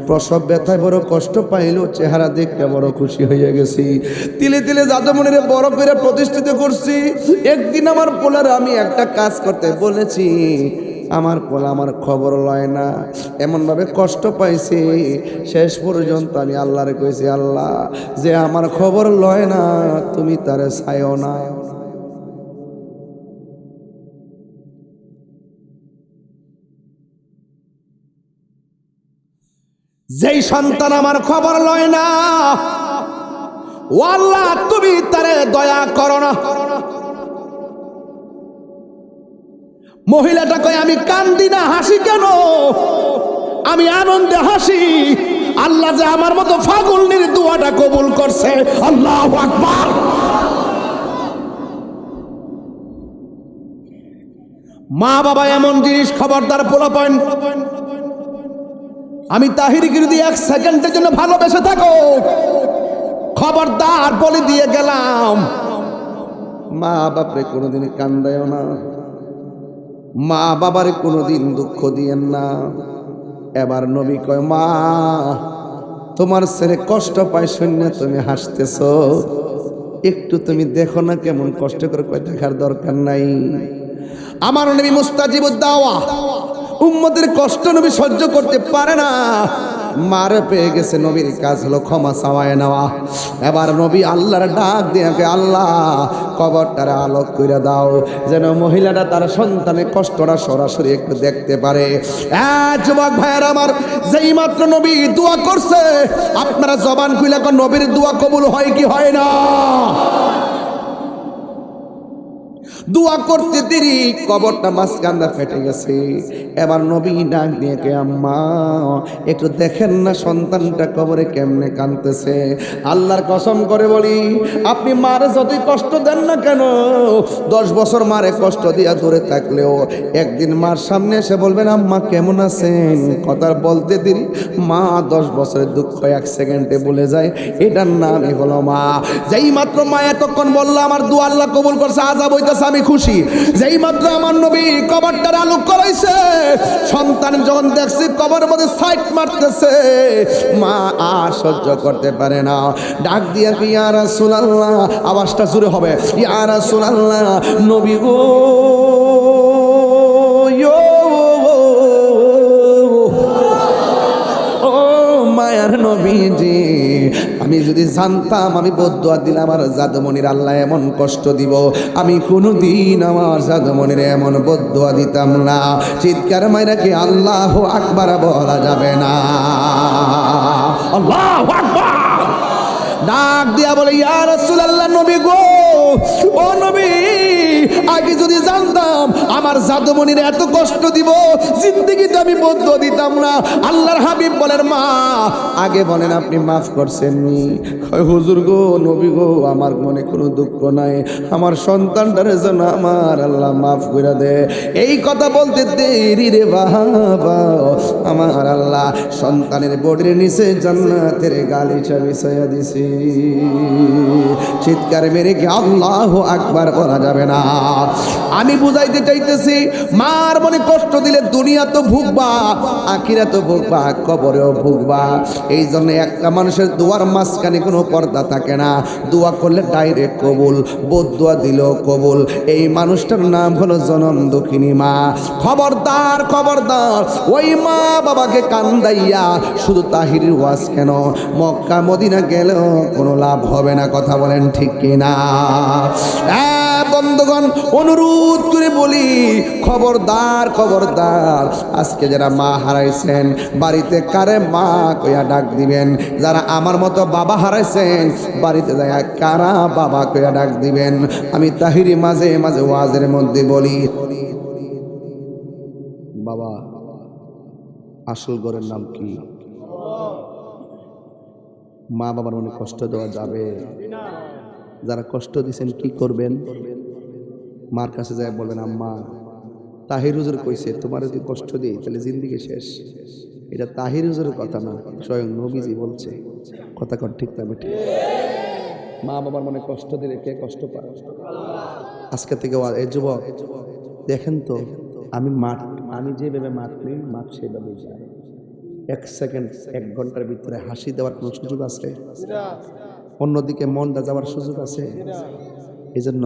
প্রসব ব্যথায় বড় কষ্ট পাইল, চেহারা দেখতে বড় খুশি হয়ে গেছি, তিলে তিলে জাদুমণিরে বড় করে প্রতিষ্ঠিত করছি। একদিন আমার পোলার আমি একটা কাজ করতে বলেছি, আমার পোলা আমার খবর লয় না, এমনভাবে কষ্ট পাইছি, শেষ পর্যন্ত আমি আল্লাহরে কইছি, আল্লাহ যে আমার খবর লয় না, তুমি তারে চাইও না। যেই সন্তান আমার খবর লয় না, ও আল্লাহ তুমি তারে দয়া করো না। মহিলাটা কয়, আমি কান্দি না, হাসি কেন? আমি আনন্দে হাসি, আল্লাহ যে আমার মতো ফাগুলনির দোয়াটা কবুল করছে। আল্লাহু আকবার। মা বাবা এমন জিনিস, খবরদার পোলাপান, আমি তাহিরকে যদি এক সেকেন্ডের জন্য ভালোবেসে থাকো, খবরদার বলে দিয়ে গেলাম, মা বাপরে কোনোদিন কান্দায়ও না, মা বাবারে কোনোদিন দুঃখ দিয়েন না। এবার নবী কয়, মা তোমার ছেলে কষ্ট পায় শুনে তুমি হাসতেছ, একটু তুমি দেখো না কেমন কষ্ট করে, কয় দেখার দরকার নাই। আমার নবী মুস্তাজিবুদ দাওয়া, উম্মতের কষ্ট নবী সহ্য করতে পারে না। মারে পেয়ে গেছে, নবীর কাজ হলো ক্ষমা চাওয়ায় নেওয়া। এবার নবী আল্লাহর ডাক দিয়ে, আল্লাহ কবরটারে আলোক করে দাও, যেন মহিলাটা তার সন্তানের কষ্টটা সরাসরি একটু দেখতে পারে। যুবক ভাইয়ের আমার, যেই মাত্র নবী দোয়া করছে, আপনারা জবান খুলে নবীর দোয়া কবুল হয় কি হয় না? দোয়া করতে দেরি, কবরটা মাঝখানটা ফেটে গেছে। এবার নবী ডাক দিয়ে, কে আম্মা একটু দেখেন না সন্তানটা কবরে কেমনে কাঁদতেছে। আল্লাহর কসম করে বলি, আপনি মারে যতই কষ্ট দেন না কেন, 10 বছর মারে কষ্ট দিয়া দূরে থাকলেও একদিন মার সামনে এসে বলবেন আম্মা কেমন আছেন, কথা বলতে দেরি মা 10 বছরের দুঃখ 1 সেকেন্ডে ভুলে যায়। এটার নামই হলো মা। যেই মাত্র মা এতক্ষণ বললো আমার দোয়া আল্লাহ কবুল করছে, আজাব হইতেছে, আমি খুশি। যেই মাত্র আমার নবী কবরটার আলোক করাইছে, সন্তান যখন দেখছে কবরের মধ্যে সাইড মারতেছে, মা আর সহ্য করতে পারে না। ডাক দিয়া কি ইয়া রাসূলুল্লাহ, আওয়াজটা জোরে হবে, ইয়া রাসূলুল্লাহ, নবী গো, মায়ার নবীজি, আমি যদি জানতাম আমি বদদুয়া দিলে আমার জাদুমণির আল্লাহ এমন কষ্ট দিব, আমি কোনোদিন আমার জাদুমণির এমন বদদুয়া দিতাম না। চিৎকার মাইরা কি আল্লাহু আকবার বলা যাবে না? আল্লাহু আকবার। ডাক দিয়া বলে ইয়া রাসূলুল্লাহ, নবী গো, ও নবী, আগে যদি জানতাম আমার জাদুমণির এত কষ্ট দিব, জিন্দেগিতে আমি বদদুয়া দিতাম না। আল্লাহর হাবিব বলেন মা আগে বলেন আপনি মাফ করছেন নি? হুজুর গো, নবী গো, আমার মনে কোনো দুঃখ নাই, আমার সন্তানটারে যেন আমার আল্লাহ মাফ করে দে। এই কথা বলতে দেরি রে বাবা, আমার আল্লাহ সন্তানের বডির নিচে জান্নাতের গালিচা বিছাইয়া দিছি। চিৎকার মেরে কি আল্লাহু আকবার বলা যাবে না? আমি বুঝাইতে চাইতেছি, মার মনে কষ্ট দিলে দুনিয়া তো ভুগবা, আখিরা তো ভুগবা, কবরেও ভুগবা। এই জন্য একটা মানুষের দোয়ার মাঝখানে কোনো পর্দা থাকে না। দোয়া করলে ডাইরেক্ট কবুল, বদদুয়া দিলেও কবুল। এই মানুষটার নাম হলো জনম দুঃখিনী মা। খবরদার খবরদার, ওই মা বাবাকে কান্দাইয়া শুধু তাহিরির ওয়াজ কেন, মক্কা মদিনা গেলেও কোনো লাভ হবে না। কথা বলেন ঠিক কিনা? বন্ধুগণ, অনুরোধ করে বলি, খবরদার খবরদার, আজকে যারা মা হারাইছেন বাড়িতে কারে মা কইয়া ডাক দিবেন। যারা আমার মতো বাবা হারাইছেন বাড়িতে যায় কারা বাবা কইয়া ডাক দিবেন। আমি তাহিরি মাঝে মাঝে ওয়াজের মধ্যে বলি, বাবা আসল ঘরের নাম কি? মা বাবার মনে কষ্ট দেওয়া যাবে? যারা কষ্ট দিচ্ছেন কি করবেন? মার কাছে যায় বলবেন আম্মা তাহির হুজুর কইছে তোমার যদি কষ্ট দিই তাহলে জিন্দেগি শেষ। এটা তাহির হুজুরের কথা না, স্বয়ং নবীজি বলছে। কথা কর ঠিক না বেটি? মা বাবার মনে কষ্ট দিলে কে কষ্ট পায়? আজকে থেকে এই যুবক দেখেন তো, আমি যেভাবে মাঠ নেই মাঠ সেভাবে যায়। 1 সেকেন্ড 1 ঘন্টার ভিতরে হাসি দেওয়ার কোনো সুযোগ আছে? অন্যদিকে মনটা যাওয়ার সুযোগ আছে? এই জন্য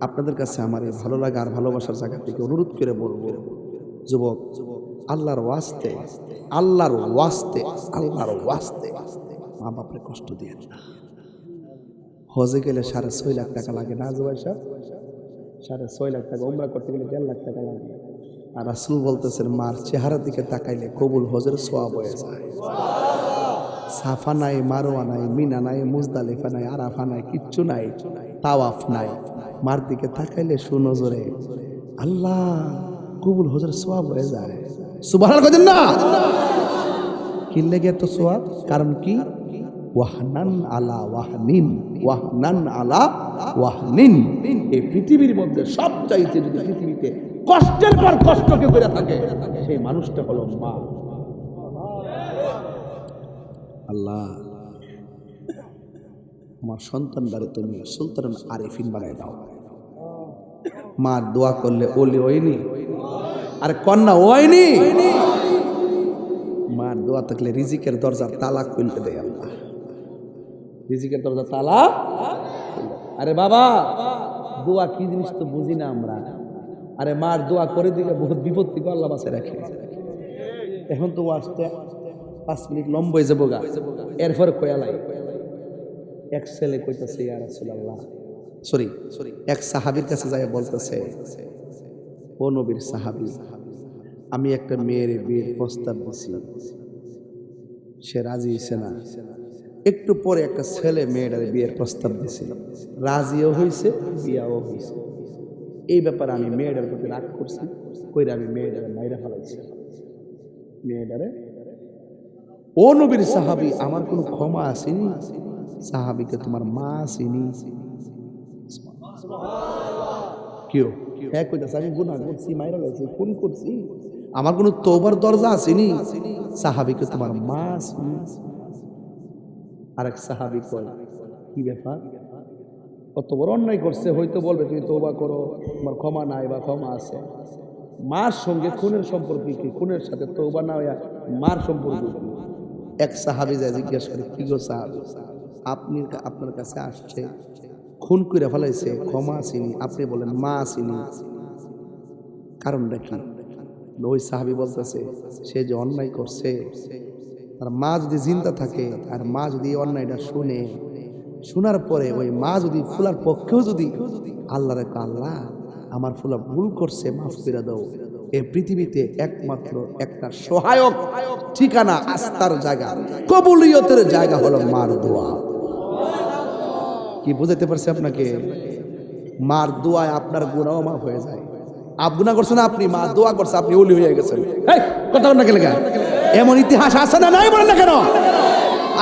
আপনাদের কাছে আমার এই ভালো লাগা আর ভালোবাসার জায়গা থেকে অনুরোধ করে বলবো, যুবক আল্লাহর ওয়াস্তে আল্লাহর ওয়াস্তে আল্লাহর ওয়াস্তে মা বাপরে কষ্ট দিয়ে না। হজে গেলে 6.5 লাখ টাকা লাগে না জুবাই সাহেব? 6.5 লাখ টাকা। উমরা করতে গেলে 1.5 লাখ টাকা লাগে। আর রাসূল বলতেছেন মার চেহারার দিকে তাকাইলে কবুল হজের সওয়াব হয়ে যায়। সাফা নাই, মারোয়া নাই, মিনা নাই, মুজদালিফা নাই, আরাফা নাই, কিচ্ছু নাই, তাওয়াফ নাই, মার দিকে তাকাইলে সুনজরে আল্লাহ কবুল হজের সওয়াব হয়ে যায়। সুবহানাল্লাহ কইতেন না? কি লাগে এত সওয়াব? কারণ কি? ওয়াহনান আলা ওয়াহনিন, ওয়াহনান আলা ওয়াহনিন। এই পৃথিবীর মধ্যে সবচাইতে যদি পৃথিবীতে কষ্টের পর কষ্ট কেউ করে থাকে সেই মানুষটা হলো মা। আল্লাহ আমার সন্তানদারে তুমি সুলতান আরিফিন বানাই দাও। মার দোয়া করলে ওলি হয়নি, আর কন্যা হয়নি। মার দোয়া থাকলে রিজিকের দরজা তালা খুলতে দেয় আল্লাহ। রিজিকের দরজা তালা আরে বাবা, দোয়া কি জিনিস তো বুঝি না আমরা। আরে মার দোয়া করে দিলে বহুত বিপত্তি করে আল্লাহ বাঁচায় রাখে। এখন তো আসতে 5 মিনিট লম্বা হয়ে যাবো গা, এরপরে কয়ালাই এক ছেলে কইতাছে ইয়া রাসূলুল্লাহ, সরি এক সাহাবীর কাছে যায় বলতেছে, ও নবীর সাহাবী, আমি একটা মেয়ের বিয়ের প্রস্তাব দিছি, সে রাজি হইছে না। একটু পরে একটা ছেলে মেয়েটার বিয়ের প্রস্তাব দিছে, রাজিও হইছে, বিয়াও হইছে। এই ব্যাপারে আমি মেয়েটার প্রতি রাগ করছি, কইরা আমি মেয়েটারে মাইরা ফেলাইছি। মেয়েটারে, ও নবীর সাহাবী, আমার কোনো ক্ষমা আসেনি? সাহাবীকে তোমার মা আসেনি? কেউ হ্যাঁ কইতাছে, আমি গুনাহ করছি, মাইরা গেছি, খুন করছি, আমার কোনো তওবার দরজা আসেনি? সাহাবীকে তোমার মা আসেনি? আরেক সাহাবী কয়, কি ব্যাপার, কত বড় অন্যায় করছে, হয়তো বলবে তুমি তওবা করো, তোমার ক্ষমা নাই বা ক্ষমা আছে। মার সঙ্গে খুনের সম্পর্ক কি? খুনের সাথে তওবা না হইয়া মার সম্পর্ক কি? এক সাহাবী যায় জিজ্ঞেস করে, কি গো সাহাবী, আপনি আপনার কাছে আসছে, খুন করে ফেলাইছে, ক্ষমা আসেনি, আপনি বলেন মা আসেনি, কারণটা কি? ওই সাহাবী বলতেছে, সে যে অন্যায় করছে, তার মা যদি জিন্দা থাকে আর মা যদি এই অন্যায়টা শুনে, শোনার পরে ওই মা যদি ফুলার পক্ষেও যদি আল্লাহ রেখা, আল্লাহ আমার ফুলা ভুল করছে, মাফ করে দাও, এই পৃথিবীতে একমাত্র একটা সহায়ক ঠিকানা, আস্থার জায়গা, কবুলিয়তের জায়গা হলো মার দোয়া। কি বুঝাতে পারছে আপনাকে? মার দোয়ায় আপনার গুনাহ মাফ হয়ে যায়। আপ গুনাহ করছেন, আপনি মা দোয়া করছে, আপনি ওলি হয়ে গেছেন। এই কথা বলেন না কেন? এমন ইতিহাস আছে না নাই? বলেন না কেন?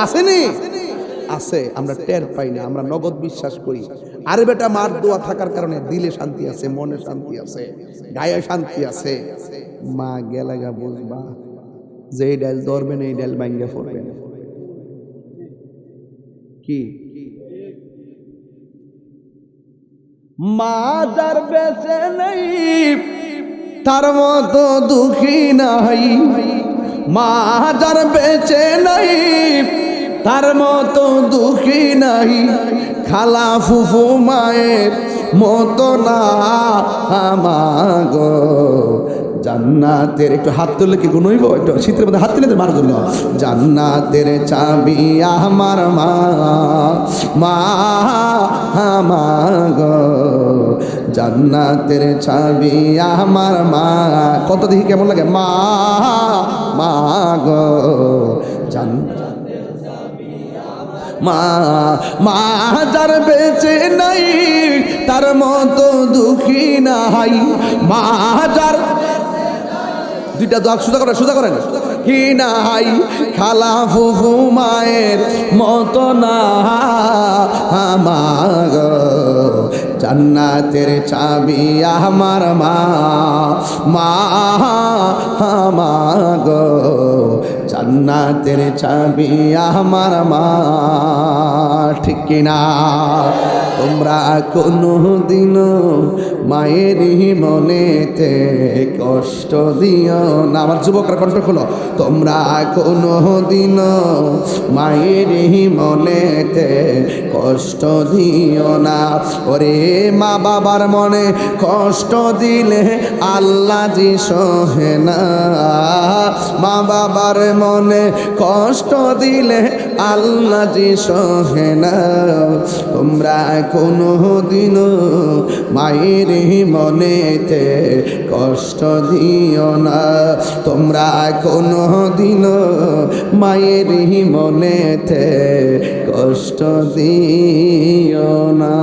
আসেনি? আছে, আমরা টের পাই না, আমরা নগদ বিশ্বাস করি। আরে বেটা, মার দোয়া থাকার কারণে দিলে শান্তি আছে, মনে শান্তি আছে, গায়ে শান্তি আছে। মা গেলাগা বুঝবা, যে এই ডাল ধরবেন এই ডাল ভাঙ্গা পড়বেন। কি মা যার বেঁচে নেই তার মতো দুঃখী নাই, মা যার বেঁচে নাই তার মতো দুঃখী নাই, খালা ফুফু মায়ের মতো না আমাগো জান্নাতের। একটু হাত তুললে কি গুণ হইব? একটু শীতের মধ্যে হাত তুলে মার জন্য। জান্নাতের চাবি আমার মা, মা আমাগো জান্নাতের চাবি আমার মা। কত দেখি কেমন লাগে, মা মা গো জান্নাত মা, মা যার বেঁচে নাই তার মতো দুঃখী নাই, মা যার, দুইটা দাগ সোজা করেন, সোজা করেন, কি নাই, খালা ফুফু মায়ের মতো না আমার জান্নাতের চাবি আমার মা, মা আমার জান্নাতের চাবি আমার মা। ঠিক কিনা? তোমরা কোনো দিন মায়ের মনেতে কষ্ট দিও না। আমার যুবকরা কণ্ঠ খোলো। তোমরা কোনো দিন মায়ের মনেতে কষ্ট দিও না। ওরে মা বাবার মনে কষ্ট দিলে আল্লাহ জি সহে না, মা বাবার মনে কষ্ট দিলে আল্লাহ জি সহে না। তোমরা কোনো দিন মায়ের মনেতে কষ্ট দিও না, তোমরা কোনো দিন মায়ের মনেতে কষ্ট দিও না।